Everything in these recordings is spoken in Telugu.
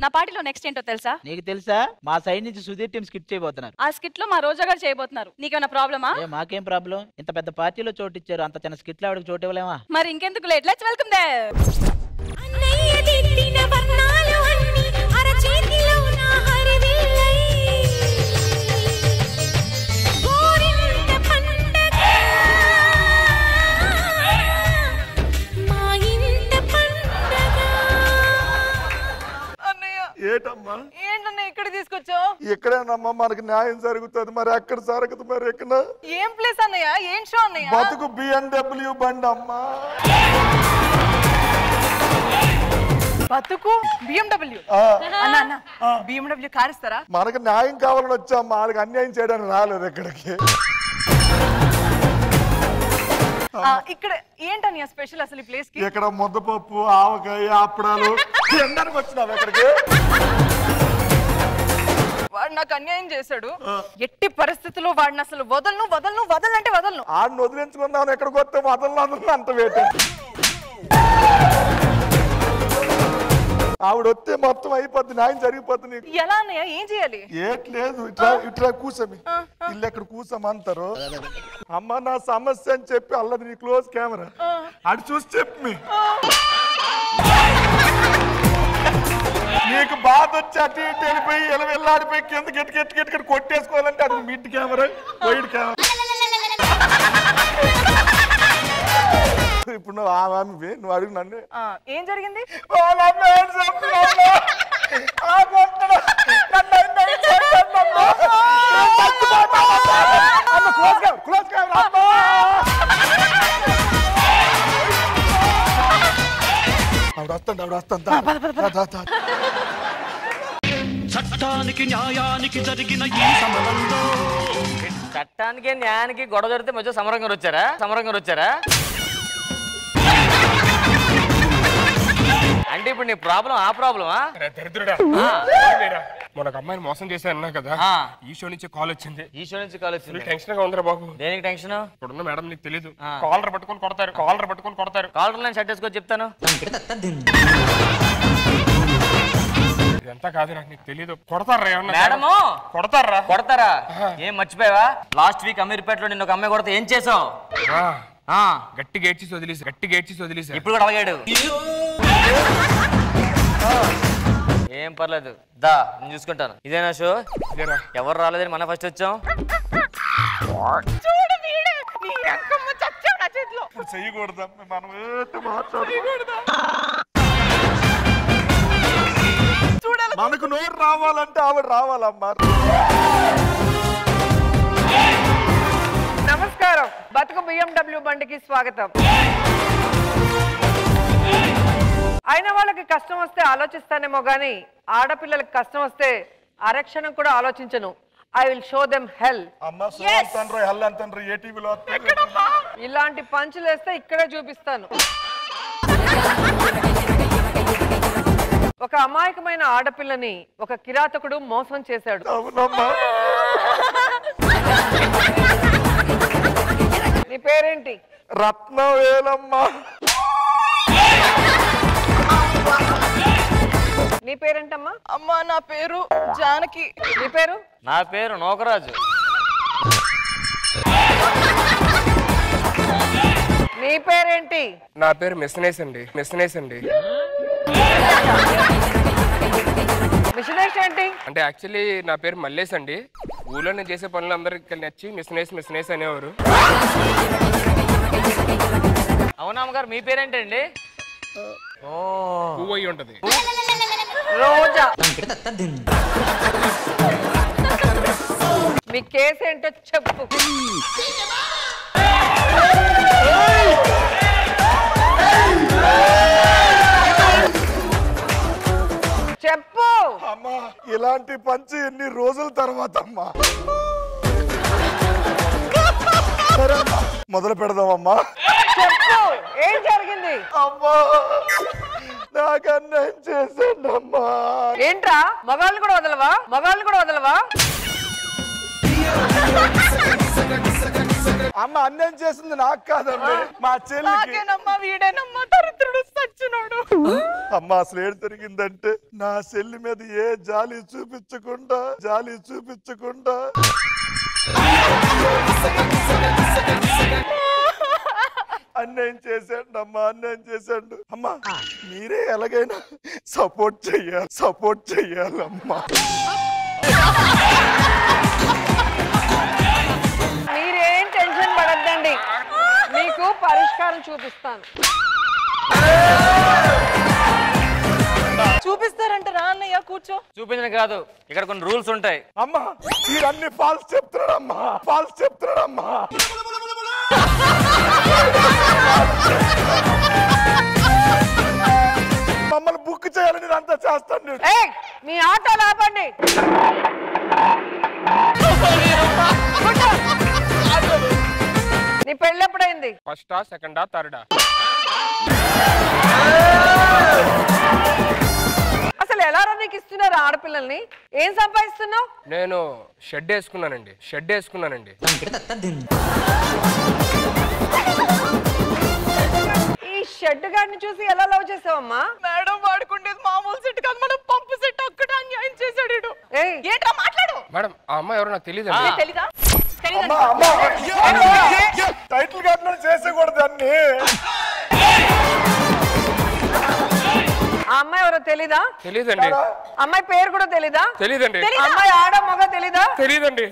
నా పార్టీలో నెక్స్ట్ ఏంటో తెలుసా? నీకు తెలుసా? మా సైడ్ నుంచి సుధీర్ టీం స్కిట్ చేయబోతున్నారు. ఆ స్కిట్ లో మా రోజా గారు చేయబోతున్నారు. నీకేమైనా ప్రాబ్లమా? మాకేం ప్రాబ్లం? ఇంత పెద్ద పార్టీలో చోటు ఇచ్చారు, అంత చిన్న స్కిట్ లో ఆవిడకి చోటు ఇవ్వలేమా? మరి ఇంకెందుకు లేట్, లెట్స్ వెల్కమ్ దేర్. ఏటమ్మా ఏంటన్నా ఇక్కడ తీసుకొచ్చావు? ఎక్కడేనమ్మా మనకి న్యాయం జరుగుతుంది, మరి అక్కడ జరగదు. మరి ఎక్కడ ఏం ప్లేస్ అన్నయ్య? ఏం షో అన్నయ్య? బతుకు BMW బండి అమ్మా. బతుకు BMW? అన్న అన్న BMW కార్ ఇస్తారా? మనకు న్యాయం కావాలని వచ్చామ్మా, వాళ్ళకి అన్యాయం చేయడానికి రాలేదు ఇక్కడికి. ఇక్కడ ఏంటన్నయ్య స్పెషల్ అసలు ఈ ప్లేస్ కి? ఇక్కడ ముద్దపప్పు, ఆవకాయ, అప్పడాలు తినడానికి వచ్చినావు ఇక్కడికి. వాడు నాకు అన్యాయం చేశాడు. ఎట్టి పరిస్థితుల్లో వాడిని అసలు వదలను వదలను వదలంటే వదలను. ఆడిని వదిలించుకున్నాను, ఎక్కడికి వస్తే వదలను అంత వేట. ఆవిడ వస్తే మొత్తం అయిపోద్ది, న్యాయం జరిగిపోతుంది. ఎలా అన్నయ్య? ఏం చేయాలి? ఏట్లేదు, ఇట్లా కూసమి ఇల్లు ఎక్కడ కూసమంటారు. అమ్మ నా సమస్య అని చెప్పి అల్లది నీ క్లోజ్ కెమెరా అటు చూసి చెప్పి నీకు బాధ వచ్చి అటు ఇటు వెళ్ళిపోయి వెళ్ళాడిపోయి కింద గిట్టు కొట్టేసుకోవాలంటే అది మిడ్ కెమెరా, వైడ్ కెమెరా. ఇప్పుడు నువ్వు నువ్వు అడుగు నన్ను. ఏం జరిగింది? చట్టానికి న్యాయానికి జరిగిన ఈ సమరంలో చట్టానికి న్యాయానికి గొడవ జరిగితే మధ్య సమరంగా వచ్చారా? అంటే ఇప్పుడు నీ ప్రాబ్లం ఆ ప్రాబ్లమా? దరిద్రుడా, మనకు అమ్మాయిని మోసం చేశాను అన్నా కదా, ఈ షో నుంచి కాల్ వచ్చింది. టెన్షన్ గా ఉందిరా బాబు. దేనికి టెన్షన్? ఇప్పుడున్న మేడం నీకు తెలీదు, కాలర్ పట్టుకొని కొడతారు. కాలర్ లైన్ షర్ట్ వేసుకొని చెప్తాను. ఇదంతా కాదు, నాకు నీకు తెలీదు. కొడతారా? ఏం మర్చిపోయావా? లాస్ట్ వీక్ అమీర్పేటలో నిన్న ఒక అమ్మాయి కొడితే ఏం చేసావు? గట్టిగా ఏడ్చి వదిలేసి ఇప్పుడు కూడా అడిగాడు. ఏం పర్లేదు, దా నేను చూసుకుంటాను. ఇదేనా షో? ఎవరు రాలేదని మన ఫస్ట్ వచ్చాం. మనకు నోరు రావాలంటే ఆవిడ రావాలమ్మా. నమస్కారం, బతుకు BMW బండికి స్వాగతం. అయిన వాళ్ళకి కష్టం వస్తే ఆలోచిస్తానేమో గానీ ఆడపిల్లలకి కష్టం వస్తే అరక్షణం కూడా ఆలోచించను. I will show them hell. ఇలాంటి పంచులు వేస్తే ఇక్కడే చూపిస్తాను. ఒక అమాయకమైన ఆడపిల్లని ఒక కిరాతకుడు మోసం చేశాడు. నీ పేరేంటి? రత్నవేలమ్మ. నీ పేరేంటమ్మా? అమ్మా నా పేరు జానకి. నీ పేరు? నా పేరు నోకరాజు. నీ పేరేంటి? నా పేరు మిస్నేస్ అండి. మిషనేష్ ఏంటి? అంటే యాక్చువల్లీ నా పేరు మల్లేష్ అండి. ఊళ్ళో నేను చేసే పనులు అందరికి నచ్చి మిస్నేస్ అనేవారు. అవునమ్మగారు, మీ పేరేంటండి? పువ్వు అయి ఉంటది. రోజా. మీ కేసు ఏంటో చెప్పు. చెప్పు. అమ్మా ఇలాంటి పంచి ఎన్ని రోజుల తర్వాత అమ్మా. మొదలు పెడదామమ్మా. చెప్పు, ఏం జరిగింది? అమ్మా నాకు అన్యాయం చేశాడు అమ్మా. ఏంట్రా, మగాళ్ళు కూడా వదలవా? అమ్మ అన్యాయం చేసింది నాకు కాదండి మా చెల్లికి. నాకేనమ్మా వీడేనమ్మా దరిద్రుడు సచ్చినోడు. అమ్మ అసలు ఏం జరిగిందంటే నా చెల్లి మీద ఏ జాలి చూపించకుండా అన్యాయం చేశాడు అమ్మా, అన్యాయం చేశాడు అమ్మా. మీరే ఎలాగైనా సపోర్ట్ చెయ్యాలమ్మా. మీరేం టెన్షన్ పడద్దండి, మీకు పరిష్కారం చూపిస్తాను. చూపిస్తారంటారా అన్నయ్య? కూర్చో. చూపించడం కాదు, ఇక్కడ కొన్ని రూల్స్ ఉంటాయి. అమ్మా మీరన్ని ఫాల్స్ చెప్తున్నాడమ్మా. మమ్మల్ని బుక్ చేయాలని అంతా చేస్తాను. మీ ఆటోలు ఆపండి. నీ పెళ్ళి ఎప్పుడైంది? ఫస్టా సెకండా థర్డా? అసలు ఎలా నీకు ఇస్తున్నారు ఆడపిల్లల్ని? ఏం సంపాదిస్తున్నావు? నేను షెడ్ వేసుకున్నానండి. ఈ షెడ్ గాడిని చూసి ఎలా లవ్ చేసావమ్మా? మేడం వాడుకుండేది మామూలు సెట్ కాదు, మనం పంపు సెట్. అక్కడ అన్యాయం చేశాడు. ఏంట్రా మాట్లాడు. మేడం ఆ అమ్మాయి ఎవరో నాకు తెలియదు. తెలీదా? టైటిల్ కార్డు చేసేకూడదు అన్ని. ఆ అమ్మాయి ఎవరో తెలీదా? తెలీదండి. అమ్మాయి పేరు కూడా తెలీదా? తెలీదండి. అమ్మాయి ఆడ మగ తెలీదా? తెలీదండి.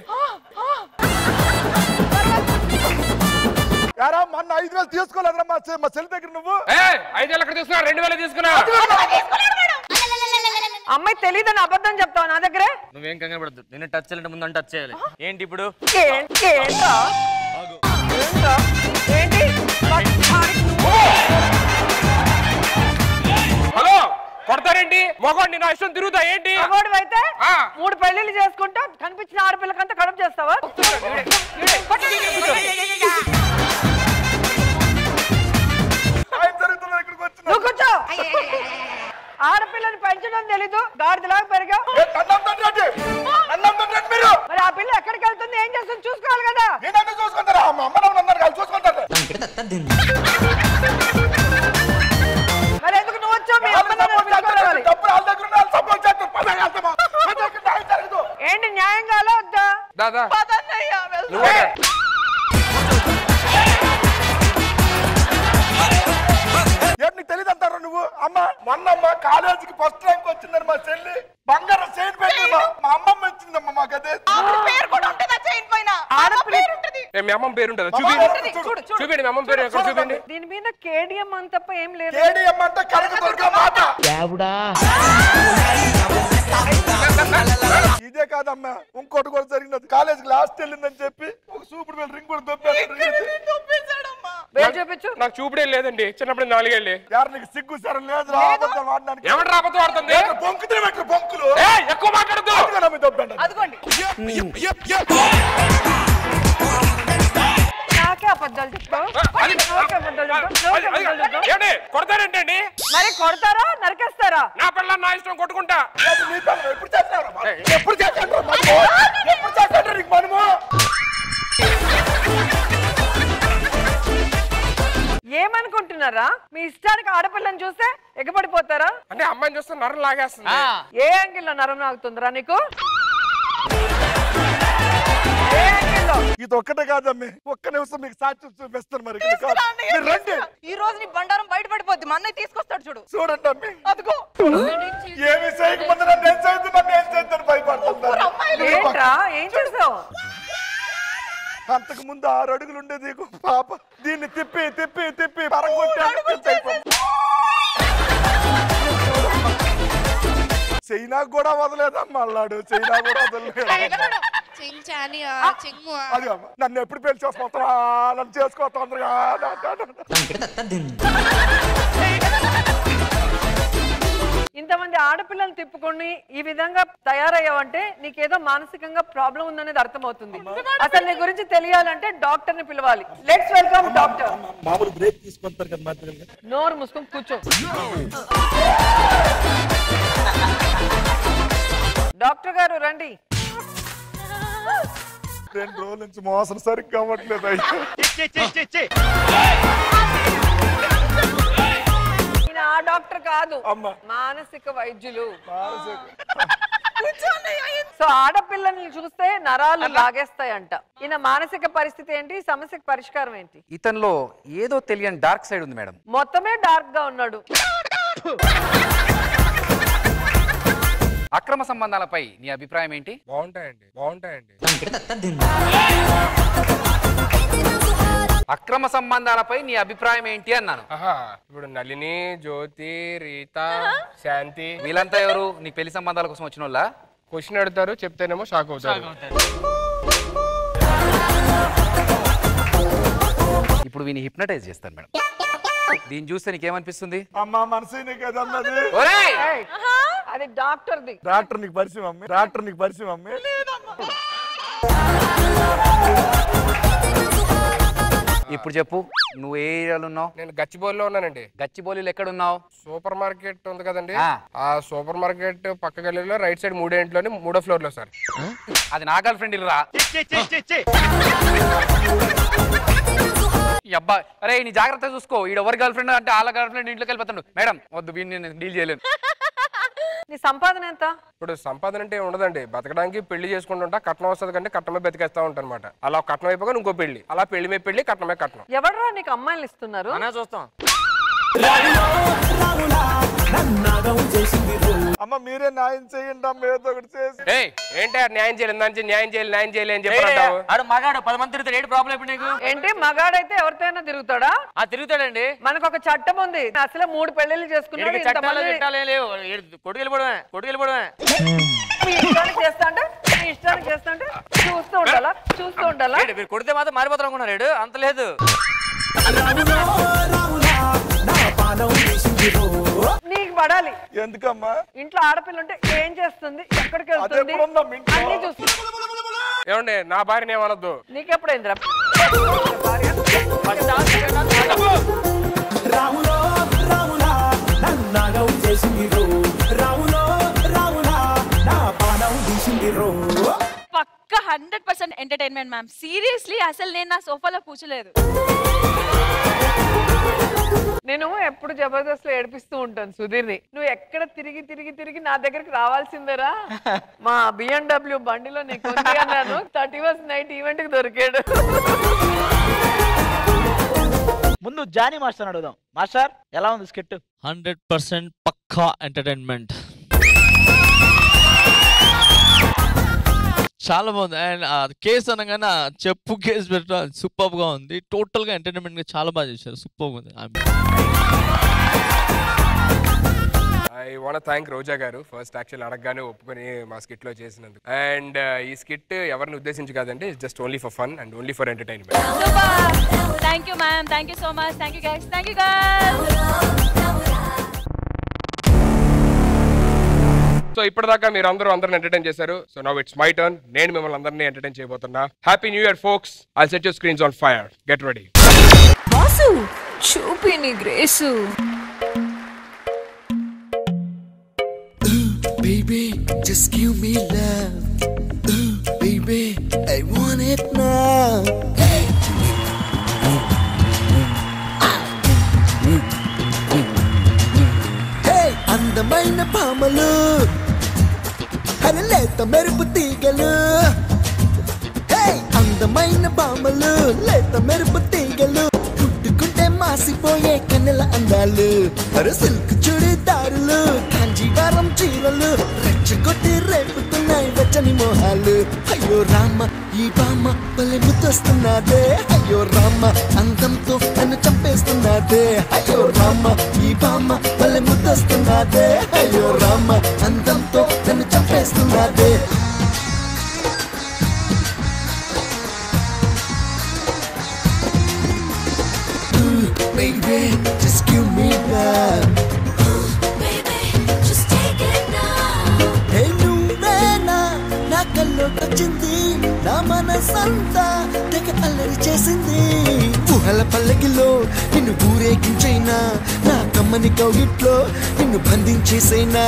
యారా మొన్న 5,000 తీసుకోలేదురా మా చెల్లి దగ్గర. నువ్వు 5,000 ఎక్కడ తీసుకున్నా? 2,000 తీసుకున్నా. అమ్మాయి తెలీదని అబద్ధం చెప్తావు నా దగ్గరే? నువ్వేం కంగారు పడద్దు, నిన్ను టచ్ చేయాలంటే ముందు టచ్ చేయాలి. ఏంటి ఇప్పుడు? ఏంటి హలో, కొడతారేంటి? మగవాడిని నా ఇష్టం తిరుగుతా ఏంటి? మగవాడు అయితే 3 పెళ్లిళ్ళు చేసుకుంటా కనిపించిన ఆడపిల్లకంతా కడుపు చేస్తావా? నువ్వు కూర్చో. ఆడపిల్లని పెంచడం తెలీదు, గాడిదలాగా పెరిగావు. మరి ఆ పిల్ల ఎక్కడికి వెళ్తుంది, ఏం చేస్తుంది చూసుకోవాలి కదా. చూసుకుంటారా? మా అమ్మ చూసుకుంటారు. మరి ఎందుకు నువ్వు వచ్చావు? మీ అమ్మ ఏంటి న్యాయం కాలా వద్దా? దాదా నీకు తెలియదు అంటారు నువ్వు. అమ్మ మొన్నమ్మ కాలేజీకి ఫస్ట్ ర్యాంక్ వచ్చిందని మా చెల్లి బంగారం చైన్ పెట్టింది. మా అమ్మమ్మ ఇచ్చిందమ్మా మాకు. అదే పేరు కూడా ఉంటుందా చైన్ పైన? మీ అమ్మ పేరు ఉంటుందా? చూపించండి మీ అమ్మ పేరు ఎక్కడ చూపించండి. దీని మీద కేడిఎం అని తప్ప ఏం లేదు. కేడిఎం అంటే కనకదుర్గ మాత. ఇదే కాదమ్మా, ఇంకోటి కూడా జరిగినది. కాలేజీకి లాస్ట్ వెళ్ళిందని చెప్పి ఒక సూపర్ వెళ్ళి రింగ్ కూడా దొబ్బేసాడమ్మా. చూపించు. నాకు చూపుడే లేదండి, చిన్నప్పుడు 4 ఏళ్ళే. యారు నీకు సిగ్గు సరే లేదు అబద్ధం వాడడానికి. ఎవరు అబద్ధం ఆడుతుంది? బొంకులు ఎక్కువ మాట్లాడద్దు. అదిగోండి. నాకే అబద్ధాలు చెప్తావు. కొడతారేంటండి? మరి కొడతారా నరికేస్తారా? నా పిల్ల నా ఇష్టం కొట్టుకుంటా. ఎప్పుడు చేస్తాడు నీకు మనము? ఏమనుకుంటున్నారా? మీ ఇష్టానికి ఆడపిల్లని చూస్తే ఎగబడిపోతారా? అంటే అమ్మాయిని చూస్తే నరం లాగేస్తుంది. ఏ యాంగిల్ లో నరం లాగుతుందిరా నీకు? ఏ యాంగిల్ లో? ఇది ఒక్కటే కాదమ్మి, ఒక్క నిమిషం మీకు సాక్ష్యం చూపిస్తాను. మరి రండి. ఈ రోజు నీ బండారం బయటపడిపోద్ది. మా అన్నయ్య తీసుకొస్తాడు చూడు. చూడండి అమ్మి, అదిగో ఏమి చేయకపోతే నన్ను ఏం చేయొద్దు, నన్ను ఏం చేద్దాను భయపడుతున్నారు. ఏంట్రా ఏం చేసావు? అంతకు ముందు 6 అడుగులు ఉండేది పాప. దీన్ని తిప్పి తిప్పి తిప్పి చైనా కూడా వదలేదమ్మా. అల్లాడు చైనా కూడా వదలలేదు. అది నన్ను ఎప్పుడు పెళ్లి చేసుకొస్తావా, నన్ను చేసుకో తొందరగా. ఇంతమంది ఆడపిల్లలు తిప్పుకొని ఈ విధంగా తయారయ్యావంటే నీకేదో మానసికంగా ప్రాబ్లం ఉందనేది అర్థమవుతుంది. అసలు నీ గురించి తెలియాలంటే డాక్టర్ ని పిలవాలి. Let's welcome doctor. మామూలు బ్రేక్ తీసుకుంటారు కదా మధ్యలో. నోరు మూసుకొని కూర్చో. డాక్టర్ గారు రండి. 2 రోజుల నుంచి మోసం సరిగ్గా అవ్వట్లేదు అయ్యా. ఈయన ఆ డాక్టర్ కాదు, అమ్మా. మానసిక వైద్యులు. సో ఆడపిల్లని చూస్తే నరాలు లాగేస్తాయంట. ఈయన మానసిక పరిస్థితి ఏంటి, సమస్యకు పరిష్కారం ఏంటి? ఇతనిలో ఏదో తెలియని డార్క్ సైడ్ ఉంది మేడం. మొత్తమే డార్క్ గా ఉన్నాడు. అక్రమ సంబంధాలపై నీ అభిప్రాయం ఏంటి? బాగుంటాయండి. అక్రమ సంబంధాలపై నీ అభిప్రాయం ఏంటి అన్నాను. ఇప్పుడు నళిని, జ్యోతి, రీత, శాంతి వీళ్ళంతా ఎవరు? నీకు పెళ్లి సంబంధాల కోసం వచ్చిన వాళ్ళ? క్వశ్చన్ అడుగుతారు, చెప్తేనేమో షాక్ అవుతారు. ఇప్పుడు వీని హిప్నటైజ్ చేస్తాను మేడం. దీన్ని చూస్తే నీకేమనిపిస్తుంది? అమ్మా మనసు నీకు ఏదన్నది? అది డాక్టర్ది. డాక్టర్ నీకు పరిచయం అమ్మే? డాక్టర్ నీకు పరిచయం అమ్మే? ఇప్పుడు చెప్పు, నువ్వు ఏ ఏరియాలో ఉన్నావు? నేను గచ్చిబౌలిలో ఉన్నానండి. గచ్చిబౌలిలో ఎక్కడ ఉన్నావు? సూపర్ మార్కెట్ ఉంది కదండి, ఆ సూపర్ మార్కెట్ పక్క గల్లీలో రైట్ సైడ్ 3వ ఇంట్లోని 3వ ఫ్లోర్ లో సార్. అది నా గర్ల్ ఫ్రెండ్ రా. అబ్బా అరే నీ జాగ్రత్త చూసుకో. ఈడెవరి గర్ల్ ఫ్రెండ్ అంటే వాళ్ళ గర్ల్ ఫ్రెండ్ ఇంట్లోకి వెళ్ళిపోతాడు. మేడం వద్దు, వీడిని నేను డీల్ చేయలేను. నీ సంపాదన ఎంత? ఇప్పుడు సంపాదన అంటే ఉండదండి, బతకడానికి పెళ్లి చేసుకుంటుంటా, కట్నం వస్తుంది కంటే కట్నమే బతికేస్తా ఉంటా అనమాట. అలా కట్నం అయిపోగా ఇంకో పెళ్లి, అలా పెళ్లి మీద పెళ్లి, కట్నమే కట్నం. ఎవడరా నీకు అమ్మాయిలు ఇస్తున్నారు? చూస్తాం. అమ్మ మీరే న్యాయం చేయండి అమ్మ, ఏదో ఒకటి చేసి. ఏంటి న్యాయం చేయలేదు, న్యాయం చేయాలి అని చెప్పారు. మగాడు 10 మంది తిరుగుతాడు, ఏంటి ప్రాబ్లం ఇప్పుడు నీకు? ఏంటి మగాడైతే ఎవరితోనైనా తిరుగుతాడా? తిరుగుతాడండి. మనకు ఒక చట్టం ఉంది, అసలు 3 పెళ్లిళ్ళు చేసుకున్నాడు. మీ ఇష్టానికి చేస్తా అంటే చూస్తూ ఉండాలా? మీరు కొడితే మాత్రం మారిపోతారు అనుకున్నాడు, అంత లేదు. నీకు పడాలి. ఎందుకమ్మా? ఇంట్లో ఆడపిల్ల ఉంటే ఏం చేస్తుంది, ఎక్కడికి వెళ్తుంది అన్ని చూస్తుంది. ఏమండి నా భార్యని ఏమనొద్దు. నీకెప్పుడైందిరా? పక్క 100% ఎంటర్టైన్మెంట్ మ్యామ్. సీరియస్లీ అసలు నేను నా సోఫాలో కూర్చోలేదు. నేను ఎప్పుడు జబర్దస్త్ లో ఏడిపిస్తూ ఉంటాను సుధీర్ని. నువ్వు ఎక్కడ తిరిగి నా దగ్గరికి రావాల్సిందేరా. మా BMW బండిలో నీకు ఉంది అన్నాను. 31st నైట్ ఈవెంట్ కి దొరికాడు. ముందు జానీ మాస్టర్ అడుగుదాం. మాస్టర్ ఎలా ఉంది స్కిట్? 100% పక్కా ఎంటర్టైన్మెంట్. చాలా బాగుంది. అండ్ కేసు అనగానే చెప్పు కేసు పెట్టడం సూపర్ గా ఉంది. టోటల్ గా ఎంటర్టైన్మెంట్ గా చాలా బాగా చేశారు. సూపర్ ఉంది. ఐ వాంట్ థ్యాంక్ రోజా గారు ఫస్ట్ యాక్చువల్ అడగగానే ఒప్పుకొని మా స్కిట్ లో చేసినందుకు. అండ్ ఈ స్కిట్ ఎవరిని ఉద్దేశించి కాదండి, just only for fun and only for entertainment. Thank you ma'am, thank you so much, thank you guys, thank you girls. So ఇప్పటిదాకా మీరు అందరిని ఎంటర్టైన్ చేశారు. So now it's my turn. నేను మిమ్మల్ని అందరినీ ఎంటర్టైన్ చేయబోతున్నా. Happy new year folks. I'll set your screens on fire. Get ready. Boss చూపి నీ grace. Baby, just give me love. Baby, I want it now. Hey, అందమైన పామలు, లేత మెరుపు తీగలు. Hey, అందమైన పామలు, లేత మెరుపు తీగలు. ముట్టుకుంటే మాసిపోయే కన్నెల అందాలు. అరు సిల్క్ చుడిదారులు, కాంజీవరం చీరలు, రెచ్చగొట్టి రేపుతున్నాయి వెచ్చని మోహాలు. అయ్యో రామ ఈ బామ్మ భలే ముద్దొస్తున్నాదే. అయ్యో రామ అందంతో నన్ను చంపేస్తున్నాదే. అయ్యో రామ ఈ బామ్మ భలే ముద్దొస్తున్నాదే. అయ్యో రామ అందంతో నన్ను చంపేస్తున్నాదే. Baby, just give me that. Baby, just take it now. Hey, నువ్వేనా నా కల్లోకొచ్చింది, నా మనసంతా తెగ అల్లరి చేసింది. ఊహల పల్లకిలో నిన్ను ఊరేగించైనా, నా కమ్మని కౌగిట్లో నిన్ను బంధించేసైనా.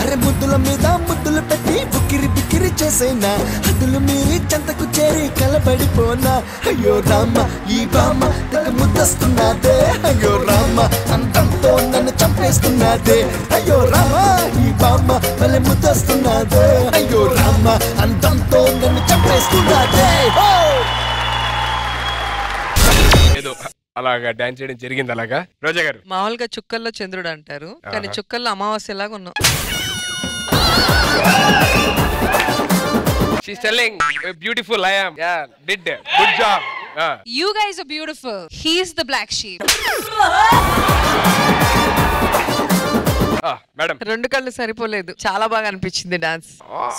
అర అరే ముద్దుల మీద ముద్దులు పెట్టి బుక్కిరి బిక్కిరి చేసేనా హద్దులు మీరి చెంతకు చేరి కలబడిపోనా అయ్యో రామ ఈ బామ్మ తెగ ముద్దస్తున్నదే అయ్యో రామ అంతంతో నన్ను చంపేస్తున్నదే అయ్యో రామ ఈ బామ్మ భలే ముద్దస్తున్నదే అయ్యో రామ అంతంతో నన్ను చంపేస్తున్నదే ఏదో అలాగా డాన్స్ చేయడం జరిగింది. అలాగా రోజా గారు మామూలుగా చుక్కల్లో చంద్రుడు అంటారు, కానీ చుక్కల్లో అమావాస్యలాగా ఉన్నాం. She's telling beautiful I am. Yeah, did good job. You guys are beautiful. He's the black sheep. Madam. రెండు కళ్ళు సరిపోలేదు, చాలా బాగా అనిపించింది dance.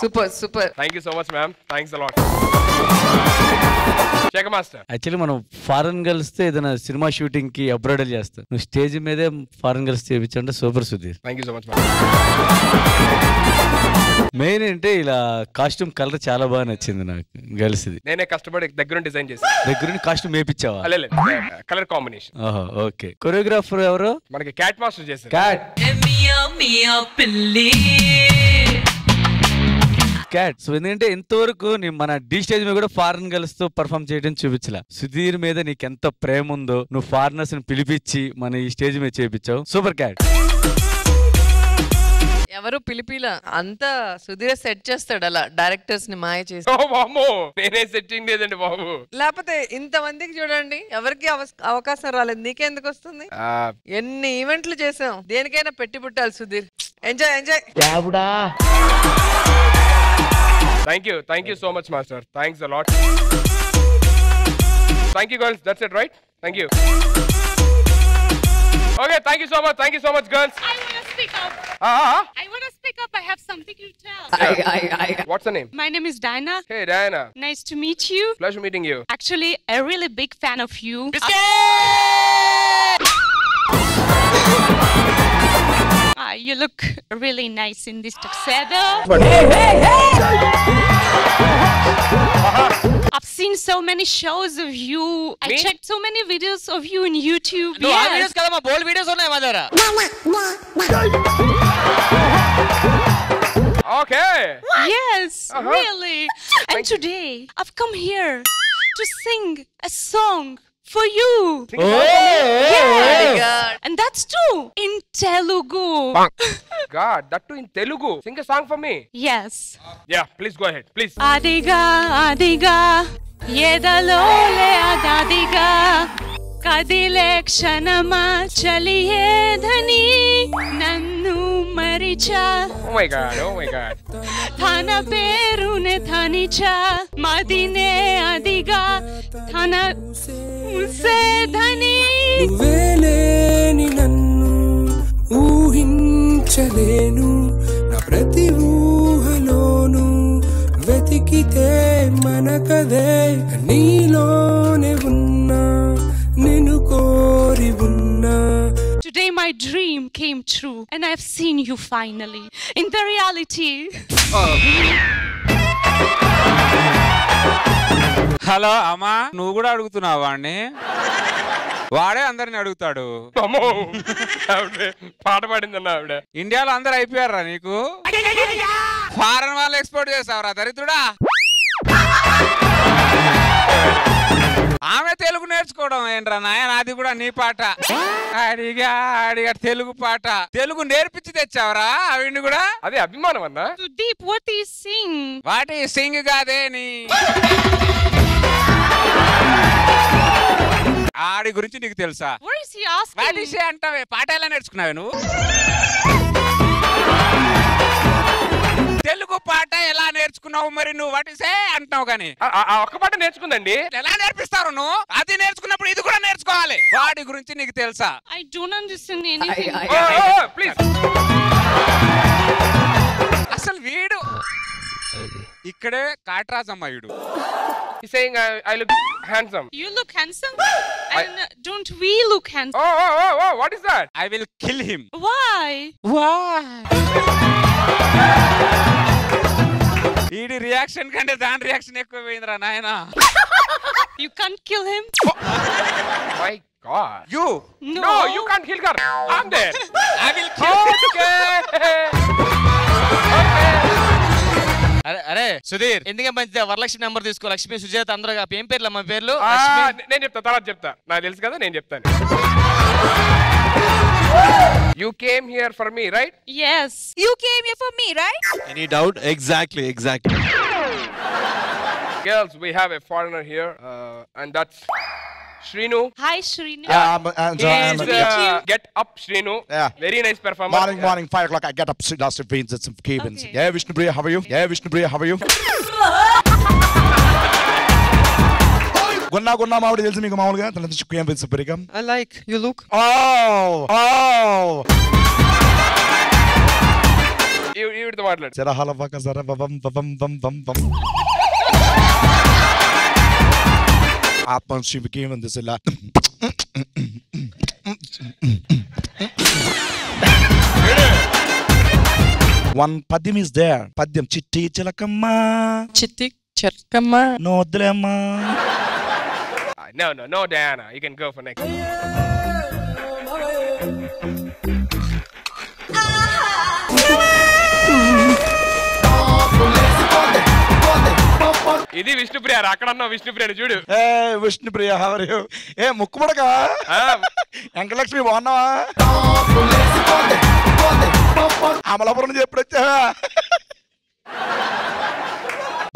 Super super. Thank you so much ma'am. Thanks a lot. Check master. Actually మనం ఫారెన్ గర్ల్స్ తో ఏదైనా సినిమా షూటింగ్ కి అబ్రాడ్ చేస్తాం, నువ్వు స్టేజ్ మీదే ఫారెన్ గర్ల్స్ చేయించంటే super Sudheer. Thank you so much ma'am. Main అంటే ఇలా కాస్ట్యూమ్ కలర్ చాలా బాగా నచ్చింది నాకు గర్ల్స్ ఇది. నేనే కష్టపడి దగ్గర డిజైన్ చేశాను. దగ్గర కాస్ట్యూమ్ వేయించావా? Colour combination. ఓహో ఓకే. కొరియోగ్రాఫర్ ఎవరు? మనకి క్యాట్ మాస్టర్ చేశారు. క్యాట్. సో ఎందుకంటే ఇంతవరకు మన డి స్టేజ్ మీద కూడా ఫారెన్ గర్ల్స్ తో పర్ఫామ్ చేయడం చూపించలా. సుధీర్ మీద నీకు ఎంత ప్రేమ ఉందో నువ్వు ఫారినర్స్ ని పిలిపించి మన ఈ స్టేజ్ మీద చేయించావు. Super cat. ఎవరు పిలిపిలా, అంతా సుధీర్ సెట్ చేస్తాడు అలా డైరెక్టర్స్ ని మాయ చేసి. నేనే సెట్టింగ్ లేదండి బాబు. లేకపోతే ఇంతమందికి చూడండి ఎవరికి అవకాశం రాలేదు, నీకెందుకు వస్తుంది? ఎన్ని ఈవెంట్లు చేసాం, దేనికైనా పెట్టి పుట్టాలి Sudheer. Enjoy enjoy. Thank you so much master. Thanks a lot. Thank you girls. That's it, right? Thank you. Okay, thank you so much. Thank you so much girls. I want to speak up. I want to speak up. I have something to tell. What's the name? My name is Diana. Hey Diana. Nice to meet you. Pleasure meeting you. Actually, a really big fan of you. You look really nice in this tuxedo. I've seen so many shows of you. I checked so many videos of you on YouTube. No, yes. Videos kadama bold videos unnai madara. Okay. Yes, really. And today I've come here to sing a song for you. Yes. And that's too in Telugu. God, that too in Telugu. Sing a song for me. Yes. Yeah, please go ahead, please. Adiga adiga edalole adadiga kadile kshanama chaliyedhani nannu maricha. Oh my god, oh my god. Thana perune thanicha madine adiga thana usedhani. నువ్వేలేని నన్ను ఊహించలేను, నా ప్రతి ఊహలోను వెతికితే మనకదే నీలోనే ఉన్నా నిన్ను కోరి ఉన్నా. Today my dream came true and I have seen you finally in the reality. Hello అమ్మా, నువ్వు కూడా అడుగుతున్నావా వాడిని? వాడే అందరిని అడుగుతాడు. పాట పాడిందన్న ఆవిడ. ఇండియాలో అందరు అయిపోయారా నీకు? ఫారెన్ వాళ్ళు ఎక్స్పోర్ట్ చేసావురా దరిద్రుడా. ఆమె తెలుగు నేర్చుకోవడం ఏంట్రా నాయన, అది కూడా నీ పాట. అడిగా అడిగా తెలుగు పాట, తెలుగు నేర్పించి తెచ్చావరా అవిని కూడా? అదే అభిమానం అన్నా. Sudeep, what is sing? వాటి సింగ్ కాదే నీ ఆడి గురించి నీకు తెలుసా? What is he asking? వాటి అంటావే, పాట ఎలా నేర్చుకున్నావే నువ్వు? తెలుగు పాట ఎలా నేర్చుకున్నావు మరి నువ్వు? వాటిసే అంటున్నావు కానీ ఒక్క పాట నేర్చుకుందండి. ఎలా నేర్పిస్తారు నువ్వు? అది నేర్చుకున్నప్పుడు ఇది కూడా నేర్చుకోవాలి. వాడి గురించి నీకు తెలుసా? I don't understand anything. Please. అసలు వీడు ఇక్కడే కాట్రాజమ్మయుడు. He's saying I look handsome. You look handsome? And don't we look handsome? Oh, what is that? I will kill him. Why? ఈడి రియాక్షన్ కంటే దాని రియాక్షన్ ఎక్కువ పోయిందిరా నాయన. You can't kill him? My God. You? No, you can't kill her. I'm there. I will kill him. Okay. అరే అరే సుధీర్ ఎందుకే మంచిదే వరలక్ష్మి నెంబర్ తీసుకో. లక్ష్మి సుజాత అందరూ ఏం పేర్లు అమ్మ పేర్లు? నేను చెప్తా, తర్వాత చెప్తా. నాకు తెలుసు కదా, నేను చెప్తాను. You came here for me, right? Yes. You came here for me, right? Any doubt? Exactly. Girls, we have a foreigner here, and that's Shrinu. Hi, Shrinu. Get up, Shrinu. Yeah. Very nice performance. Morning, 5 o'clock. I get up, dust the beans, some cabins. Okay. Yeah, Vishnupriya, how are you? How are you? Gonna మామిడి తెలుసు మీకు మామూలుగా తన చుక్కు ఏం తెలుసు పరికం? I like you look. ఈవిడతో మాట్లాడు. జరహాల వక జర బబం బబం బం బం బం. ఆత్మ శివకి ఏం తెలుసు ఇలా. One padyam is there. Padyam చిట్టి చిలకమ్మ. Chitti Chilakamma. No వద్దులేమ్మ. No, Diana. You can go for next. ఇది విష్ణుప్రియ. అక్కడన్నా విష్ణుప్రియ చూడు. విష్ణుప్రియ హవరు. ముక్కు ముడక వెంకటలక్ష్మి బాగున్నావా? అమలాపురం నుంచి ఎప్పుడు వచ్చావా?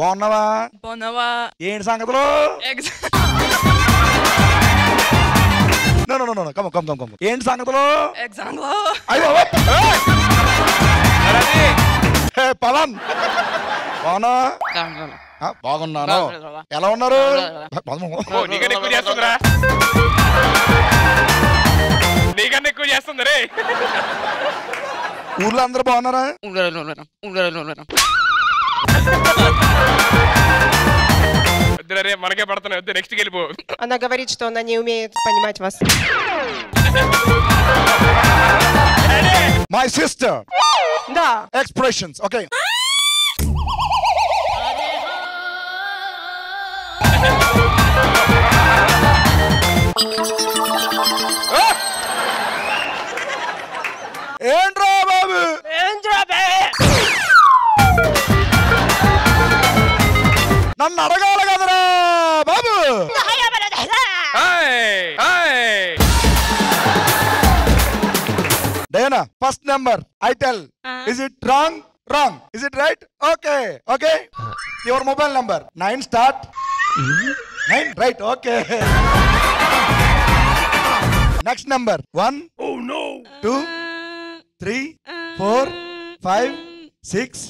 బాగున్నావా? ఏంటి సంగతులు? No. Come. ఏంటి సంగతులు? అయ్యో పవన్ బాగున్నాను. ఎలా ఉన్నారు? నీకన్నా ఎక్కువ చేస్తుందిరా. నీకన్నా ఎక్కువ చేస్తుంది రే. ఊర్లో అందరూ బాగున్నారా? వద్దురే, మనకే పడుతున్నాయి. వద్దు, నెక్స్ట్ వెళ్ళిపో. Она говорит, что она не умеет понимать вас. My sister. Да. Expressions. Okay. ఏంట్రా బాబు? నన్ను అడగాలి కదరా బాబు. Diana, first number I tell. Is it wrong? Is it right? Okay. Your mobile number 9 start. 9 right. Okay. Next number 1. Oh no. 2, 3, 4, 5, 6.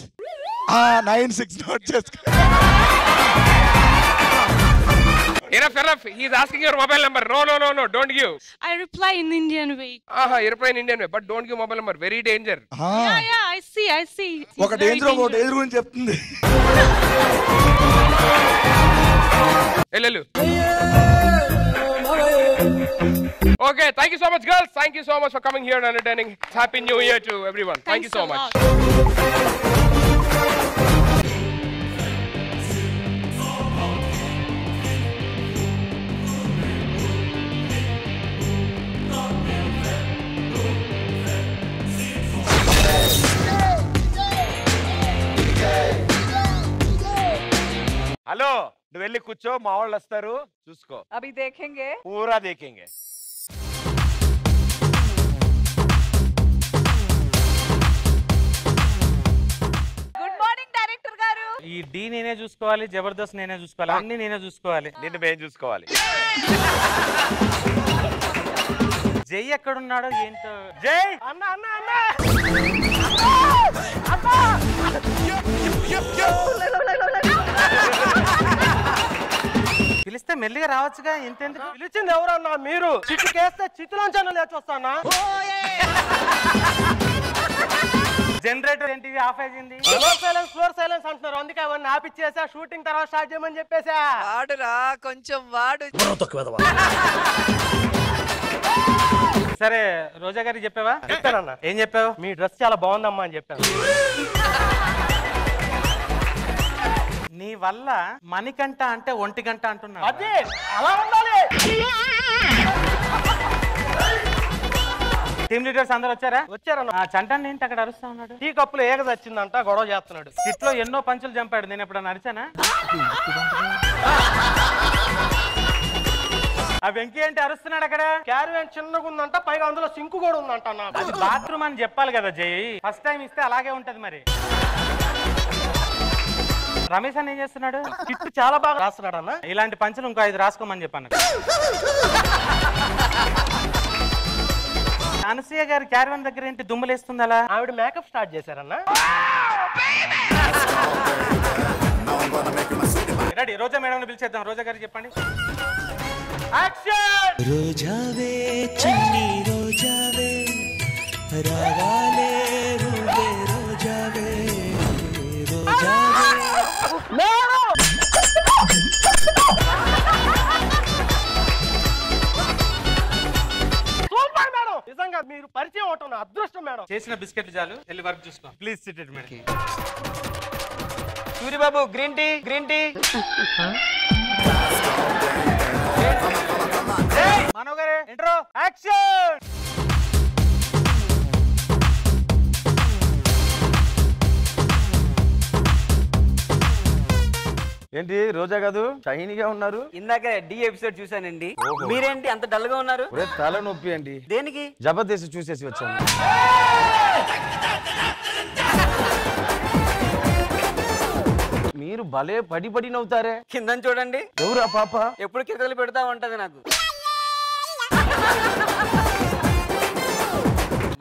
9, 6 not just. Enough. He is asking your mobile number. No. Don't give. I reply in Indian way. You reply in Indian way, but don't give mobile number. Very danger. Yeah, I see. ఒక డేంజర్ గురించి చెప్తుంది. వెళ్ళు. Okay, thank you so much, girls. Thank you so much for coming here and entertaining. Happy New Year to everyone. Thank you so much. Hello, నువ్వు వెళ్ళి కూర్చో, మా వాళ్ళు వస్తారు, చూసుకో. అభి దేఖేంగే, పూరా దేఖేంగే. గుడ్ మార్నింగ్ డైరెక్టర్ గారు. ఈ డి నేనే చూసుకోవాలి, జబర్దస్త్ నేనే చూసుకోవాలి, అన్ని నేనే చూసుకోవాలి. నిన్ను మేము చూసుకోవాలి. జై ఎక్కడున్నాడో ఏంటో. జై అన్న పిలిస్తే మెల్లిగా రావచ్చుగా. ఎంతెందుకు పిలిచింది ఎవరన్నా? మీరు చిట్టుకేస్తే చిట్టులోంచి లేచి వస్తానా? జనరేటర్ ఏంటివి ఆఫ్ అయింది. ఫ్లోర్ సైలెన్స్ అంటున్నారు, అందుకే అవన్నీ ఆపిచ్చేసా. షూటింగ్ తర్వాత స్టార్ట్ చేయమని చెప్పేసా. వాడురా కొంచెం వాడు. సరే, రోజా గారికి చెప్పావా? చెప్తానన్నా. ఏం చెప్పావు? మీ డ్రెస్ చాలా బాగుందమ్మా అని చెప్పాను. నీ వల్ల మణికంఠ అంటే 1 గంట అంటున్నా. అదే అలా ఉండాలి. టీమ్ లీడర్స్ అందరూ వచ్చారా? వచ్చారన్న. చంటాన్ని ఏంటి అక్కడ అరుస్తా ఉన్నాడు? టీ కప్పులు ఏగ వచ్చిందంట, గొడవ చేస్తున్నాడు. ఇట్లో ఎన్నో పంచులు చంపాడు, నేను ఎప్పుడన్నా అరిచానా? ఆ వెంకీ ఏంటి అరుస్తున్నాడు అక్కడ? క్యారియన్ చిన్నగా ఉందంట, పైగా అందులో సింకు కూడా ఉందంట. అది బాత్రూమ్ అని చెప్పాలి కదా జై, ఫస్ట్ టైం ఇస్తే అలాగే ఉంటది మరి. రమేష్ అని ఏం చేస్తున్నాడు? కిట్టు చాలా బాగా రాస్తున్నాడు అన్న. ఇలాంటి పంచులు ఇంకో 5 రాసుకోమని చెప్పాను. అనసూయ గారు క్యారవన్ దగ్గర ఏంటి దుమ్ములేస్తుంది అలా? ఆవిడ మేకప్ స్టార్ట్ చేశారన్న. రెడీ, రోజా మేడం పిలిచేద్దాం. రోజా గారు చెప్పండి. రోజావే చిన్ని రోజావే రాగాలే రూవే రోజావే రోజావే. సూపర్ మేడం, నిజంగా మీరు పరిచయం అవటం నా అదృష్టం మేడం. చేసిన బిస్కెట్లు చాలు, వెళ్ళి వర్క్ చూసుకో. Please sit it madam. Suribabu green tea, green tea. Mano గారు ఇంట్రో యాక్షన్. ఏంటి రోజా కాదు షైనీగా ఉన్నారు? ఇందాక డి ఎపిసోడ్ చూసానండి. మీరేంటి అంత డల్ గా ఉన్నారు? తల నొప్పి అండి. దేనికి? జబర్దస్త్ చూసేసి వచ్చాను. మీరు భలే పడి పడి నవ్వుతారే. కింద చూడండి. ఎవరు ఆ పాప? ఎప్పుడు కిందలు పెడతా ఉంటది నాకు.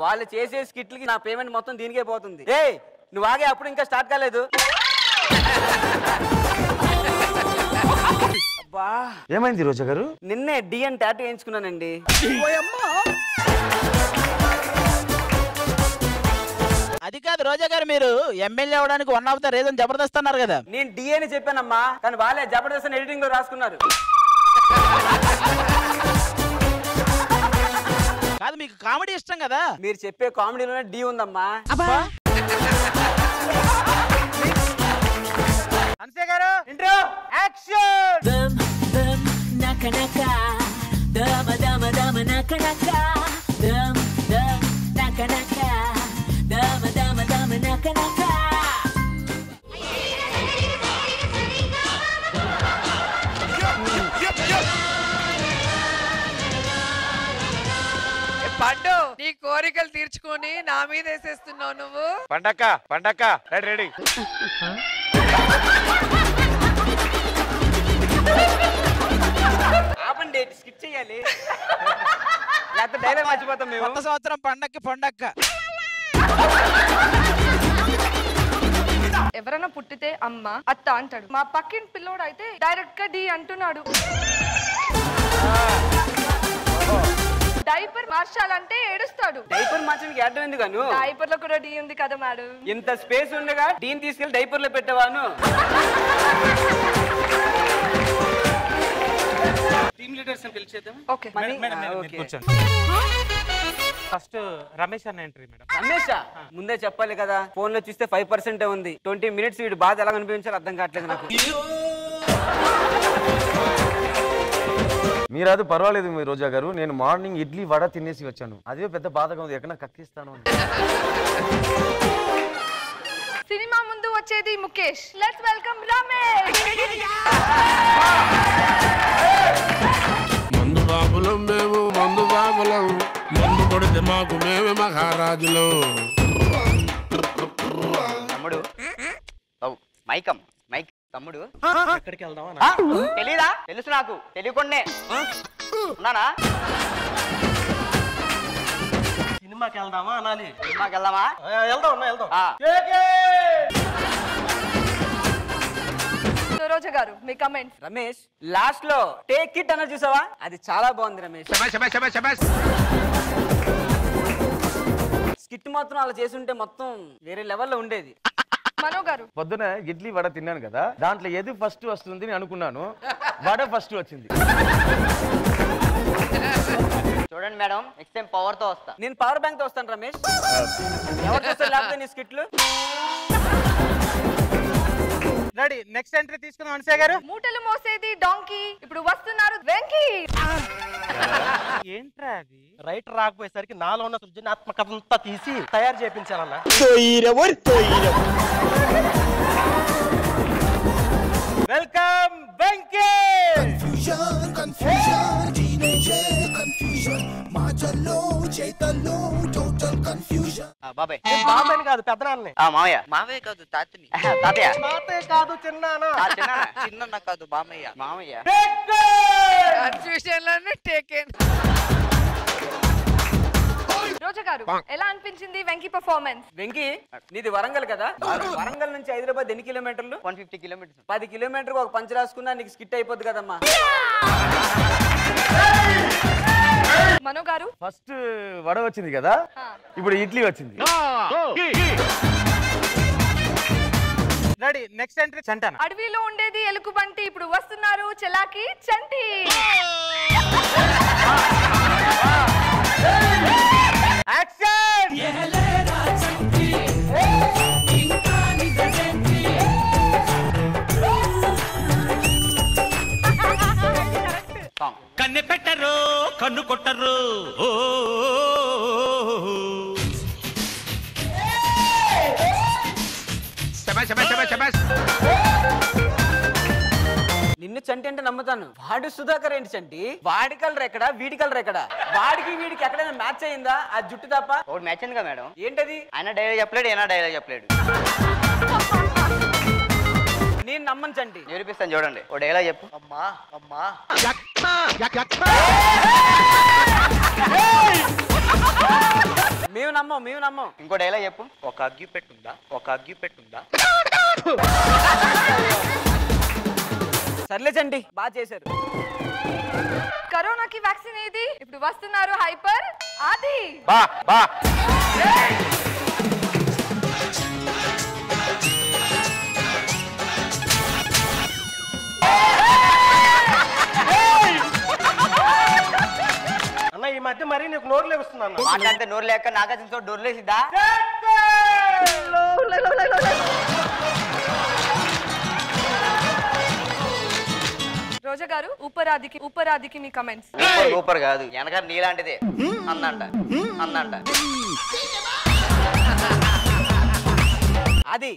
వాళ్ళు చేసే స్కిట్లకి నా పేమెంట్ మొత్తం దీనికే పోతుంది. ఏయ్ నువ్వు ఆగే, అప్పుడు ఇంకా స్టార్ట్ కాలేదు. ఏమైంది రోజా గారు? నిన్నే డిఎన్ టాటూ వేయించుకున్నానండి. అది కాదు రోజా గారు, మీరు ఎమ్మెల్యే అవడానికి 1 ఆఫ్ ద రీజన్ జబర్దస్త్ అన్నారు కదా. నేను డిఏ అని చెప్పానమ్మా, కానీ వాళ్ళే జబర్దస్త్ ఎడిటింగ్ లో రాసుకున్నారు. కాదు, మీకు కామెడీ ఇష్టం కదా. మీరు చెప్పే కామెడీలోనే డి ఉందమ్మా. అనసూయ గారు ఇంట్రో యాక్షన్. దమ్ దమ్ నక నక దమ దమ దమ నక నక దమ్ దమ్ నక నక దమ దమ దమ నక నక. పండు, నీ కోరికలు తీర్చుకొని నా మీద వేసేస్తున్నావు నువ్వు. పండక్క రెడీ. ఆపండి, స్కిప్ చేయాలి. లేకపోతే డైలాగ్ మర్చిపోతాం మేము. కొత్త సంవత్సరం పండక్కి పండక్క. ఎవరైనా పుట్టితే అమ్మ అత్త అంటాడు. మా పక్కింటి పిల్లోడు అయితే డైరెక్ట్ గా డి అంటున్నాడు. డైపర్ మార్చాలంటే ఏడుస్తాడు. డైపర్ మార్చడానికి అడ్డం ఎందుకు? డైపర్ లో కూడా డి ఉంది కదా మేడం. ఇంత స్పేస్ ఉండగా డీని తీసుకెళ్లి డైపర్ లో పెట్టేవాను. టీమ్ లీడర్స్ అని పిలిచేద్దాం. ఓకే మేడం కూర్చోండి. ఫస్ట్ రమేష్ అన్న ఎంట్రీ మేడం. రమేష్ ముందే చెప్పాలి కదా, ఫోన్ లో చూస్తే 5% ఉంది. 20 మినిట్స్ వీడు బాధ ఎలా అనిపించాలో అర్థం కావట్లేదు నాకు. మీరది పర్వాలేదు మీ రోజా గారు, నేను మార్నింగ్ ఇడ్లీ వడ తినేసి వచ్చాను. అదే పెద్ద బాధగా ఉంది, ఎక్కడ కక్కిస్తాను. సినిమా ముందు వచ్చేది ముఖేష్. Let's welcome Ramesh. మందు బాబులం మేము, మందు బాబులం, మందు కొడితే మాకు మేమే మహారాజులు. తమ్ముడు మైకం మైక్ తమ్ముడు ఎక్కడికి వెళ్దాం? తెలీదా? తెలుసు నాకు, తెలియకుండానే ఉన్నానా? సినిమాకి వెళ్దామా అనాలి. సినిమాకి వెళ్దామా? వెళ్దాం. రోజా గారు మీ కమెంట్స్. రమేష్ లాస్ట్ లో టేక్ ఇట్ అన్న చూసావా? అది చాలా బాగుంది రమేష్. స్కిట్ మాత్రం అలా చేసుంటే మొత్తం వేరే లెవెల్లో ఉండేది. మనో గారు పొద్దున ఇడ్లీ వడ తిన్నాను కదా, దాంట్లో ఏది ఫస్ట్ వస్తుంది అని అనుకున్నాను, వడ ఫస్ట్ వచ్చింది. చూడండి మేడం, నెక్స్ట్ టైం పవర్ తో వస్తా. నేను పవర్ బ్యాంక్ తో వస్తాను రమేష్. ఎవరు చూస్తారు లేకపోతే నీ స్కిట్లు. రెడీ, నెక్స్ట్ ఎంట్రీ తీసుకుందాం అనసూయ గారు. మూటలు మోసేది డాంకీ, ఇప్పుడు వస్తున్నారు వెంకీ. ఏంట్రా అది? రైటర్ రాకపోయేసరికి నాలో ఉన్న సృజనాత్మకత అంతా తీసి తయారు చేయించాలన్నా. Welcome Venky. Confusion confusion teenager confusion మాటల్లో చేతల్లో టోటల్ కన్ఫ్యూజన్. బాబాయ్ బాబాయ్ కాదు పెద్దనాన్నే. మామయ్య మావే కాదు తాతని. తాతయ్య తాతయ్య కాదు చిన్నానా. చిన్న కాదు మామయ్య. మామయ్య కన్ఫ్యూజన్ లోనే టేకెన్. రోజా గారు ఎలా అనిపించింది వెంకీ పర్ఫార్మెన్స్? వెంకీ నీది వరంగల్ కదా, వరంగల్ నుంచి హైదరాబాద్ ఎన్ని కిలోమీటర్లు? 150 కిలోమీటర్స్. 10 కిలోమీటర్కి ఒక పంచ్ రాసుకున్నా నీకు స్కిట్ అయిపోద్ది కదమ్మా. మనో గారు ఫస్ట్ వడ వచ్చింది కదా, ఇప్పుడు ఇడ్లీ వచ్చింది. రెడీ. నెక్స్ట్ ఎంట్రీ చంటన. అడవిలో ఉండేది ఎలుగుబంటి, ఇప్పుడు వస్తున్నారు చెలాకి చంటి. యాక్షన్. కన్నె పెట్టరు కన్ను కొట్టరు. నిన్ను చంటి అంటే నమ్ముతాను, వాడు సుధాకర్ ఏంటి చంటి? వాడి కలర్ ఎక్కడ, వీడి కలర్ ఎక్కడ? వాడికి వీడికి ఎక్కడైనా మ్యాచ్ అయిందా? ఆ జుట్టు తప్ప ఒకటి మ్యాచ్ అయింది కదా మేడం. ఏంటది? ఆయన డైలాగ్ చెప్పలేడు, ఈయన డైలాగ్ చెప్పలేడు. నేను నమ్మను చంటి. నిరూపిస్తాను చూడండి. ఓ డైలాగ్ చెప్పు. అమ్మా అమ్మా మేము నమ్మం, మేము నమ్మం. ఇంకో డైలాగ్ చెప్పు. ఒక అగ్గి పెట్టుందా, ఒక అగ్గి పెట్టుందా. సర్లే చంటి, బాగా చేశారు. కరోనాకి వ్యాక్సిన్ ఏది? ఇప్పుడు వస్తున్నారు హైపర్ ఆది. బా బా అన్న ఈ మధ్య మరీ నీకు నోరు లేస్తుంది అన్న. మాట్లాడితే నోరు లేక నాగార్జున చోటు డోర్ లేసిద్దా? రోజా గారు ఉపరాధికి మీ కమెంట్స్. సూపర్ కాదు, వెనక నీలాంటిదే అందంట అందంట. అది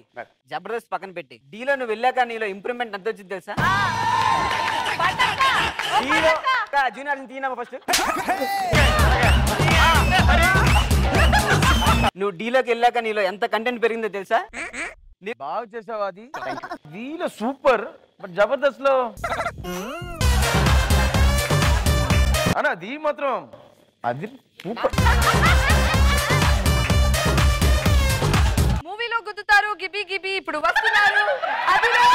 జబర్దస్త్ పక్కన పెట్టి డీలో నువ్వు వెళ్ళాక నీలో ఇంప్రూవ్మెంట్ ఎంత వచ్చింది తెలుసా? జూనియర్ తీయనమ్మా ఫస్ట్. నువ్వు డీలోకి వెళ్ళాక నీలో ఎంత కంటెంట్ పెరిగిందో తెలుసా? బాగా చేసావు అది. వీలో సూపర్, బట్ జబర్దస్త్ లో అన్న అది మాత్రం అది సూపర్. మూవీలో గుద్దుతారు గిబి గిబి, ఇప్పుడు వస్తున్నారు అదిలో.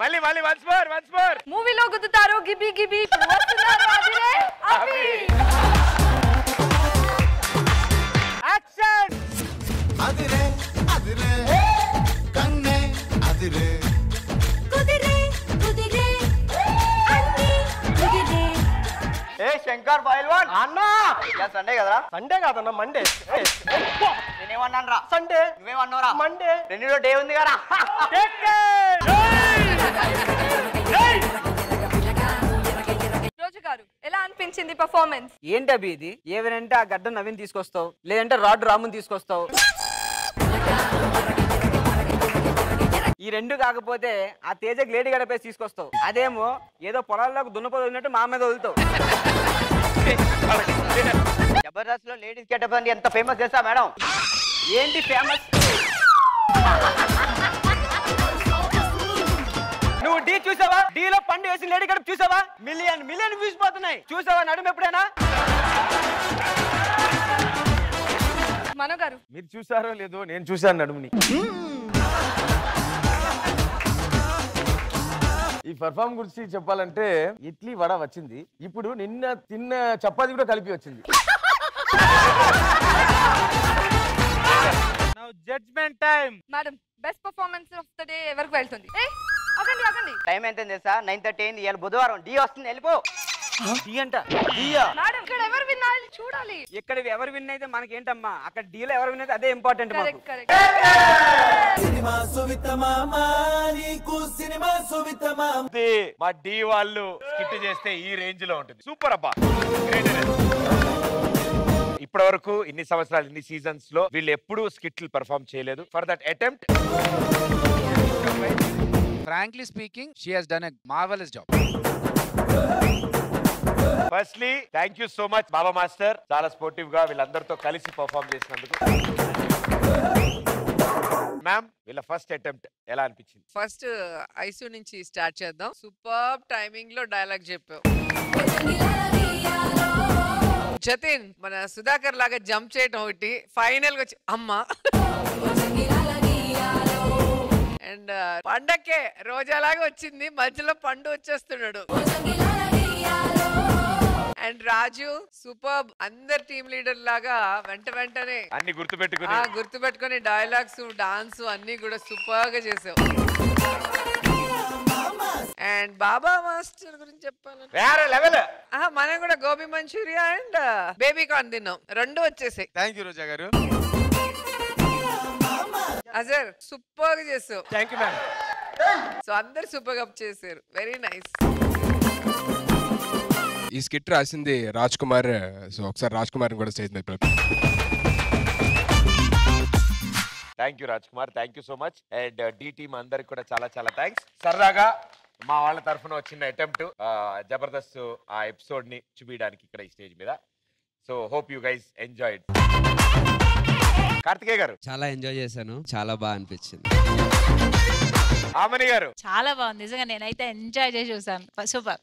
మళ్ళీ మళ్ళీ వన్స్ మోర్. మూవీలో గుద్దుతారు గిబి గిబి, ఇప్పుడు వస్తున్నారు అదిరే అభి. యాక్షన్. అదిరే అదిరే కన్నే అదిరే కుదిరే కుదిరే అన్ని కుదిరే. ఏ శంకర్ పైల్వాన్ అన్న సండే కదరా? సండే కాదన్న మండే. నేనేమన్నాను రా? సండే. నువ్వేమన్నావురా? మండే. రెండులో డే ఉంది కదా. రోజా గారు ఎలా అనిపించింది పర్ఫార్మెన్స్? ఏంటి అభి ఇది? ఏవనంటే ఆ గడ్డ నవీన్ తీసుకొస్తావు, లేదంటే రాడ్ రాముని తీసుకొస్తావు. ఈ రెండు కాకపోతే ఆ తేజ లేడీ గడపేసి తీసుకొస్తావు. అదేమో ఏదో పొలాల్లోకి దున్నపోదు ఉన్నట్టు మా మీద వదులుతావు. జబర్దస్త్ లో లేడీస్ గెటప్ అని ఎంత ఫేమస్ చేస్తా మేడం? ఏంటి ఫేమస్? నువ్వు డీ చూసావా? డీలో పండు వేసి లేడీ గడప చూసావా? మిలియన్ వ్యూస్ పోతున్నాయి. చూసావా నడుము ఎప్పుడైనా? మనో గారు మీరు చూసారో లేదో, నేను చూసాను నడుముని. ఈ పర్ఫార్మ్ గురించి చెప్పాలంటే ఇడ్లీ వడ వచ్చింది, ఇప్పుడు నిన్న తిన్న చపాతి కూడా కలిపి వచ్చింది. Now judgement time. Madam best performance of the day ఎవరికి వెళ్తుంది? ఆగండి. టైం ఎంత తెలుసా? 9:30 అయింది. ఇవాళ బుధవారం. డి వస్తుంది, వెళ్ళిపో. డి అంట. మేడం ఇక్కడ ఎవరు విన్నారు చూడాలి. ఇక్కడ ఎవరు విన్ అయితే మనకేంటమ్మా, అక్కడ డీలో ఎవరు విన్ అయితే అదే important. Correct correct. Cinema Suvitha మామా నీకు సినిమా సువిత మామా. మా డి వాళ్ళు స్కిట్ చేస్తే ఈ రేంజ్ లో ఉంటుంది. సూపర్ అబ్బా. ఇప్పటి వరకు ఇన్ని సంవత్సరాలు ఇన్ని సీజన్స్ లో వీళ్ళు ఎప్పుడూ స్కిట్లు పెర్ఫార్మ్ చేయలేదు. For that attempt frankly speaking, she has done a marvelous job. Firstly thank you so much Baba master, చాలా స్పోర్టివ్ గా వీళ్ళందరితో కలిసి పర్ఫార్మ్ చేసినందుకు. మ్యామ్ వీళ్ళ ఫస్ట్ అటెంప్ట్ ఎలా అనిపించింది? ఫస్ట్ ఐసు నుంచి స్టార్ట్ చేద్దాం. సూపర్ టైమింగ్ లో డైలాగ్ చెప్పావు. జతిన్ మన సుధాకర్ లాగా జంప్ చేయటం ఒకటి, ఫైనల్ గా వచ్చి అమ్మా. అండ్ పండక్కే రోజాలాగా వచ్చింది, మధ్యలో పండు వచ్చేస్తున్నాడు. అండ్ రాజు సూపర్, అందరు టీమ్ లీడర్ లాగా వెంటనే అన్ని గుర్తుపెట్టుకుని డైలాగ్స్ డాన్స్ అన్ని కూడా సూపర్ గా చేసావు. అండ్ బాబా మాస్టర్ గురించి చెప్పాలంటే మనం కూడా gobi manchurian and baby corn తిన్నాం, రెండు వచ్చేసాయి. థ్యాంక్ యూ రోజా గారు. అజర్ సూపర్ గా చేసావు. Thank you ma'am. సో అందరు సూపర్ గా చేశారు, వెరీ నైస్. ఈ స్కిట్ రాసింది రాజ్ కుమార్. సో ఒకసారి రాజ్ కుమార్ కూడా స్టేజ్ మీద. Thank you Raj Kumar, thank you so much. And the team అందరికి కూడా చాలా చాలా థ్యాంక్స్. సరదాగా మా వాళ్ళ తరఫున వచ్చిన అటెంప్ట్ జబర్దస్త్ ఆ ఎపిసోడ్ ని చూపించడానికి ఇక్కడ ఈ స్టేజ్ మీద. So hope you guys enjoyed. Karthikeya garu చాలా ఎంజాయ్ చేశాను, చాలా బాగా అనిపించింది. ఆమని గారు చాలా బాగుంది నిజంగా, నేనైతే ఎంజాయ్ చేసి చూసాను. సూపర్.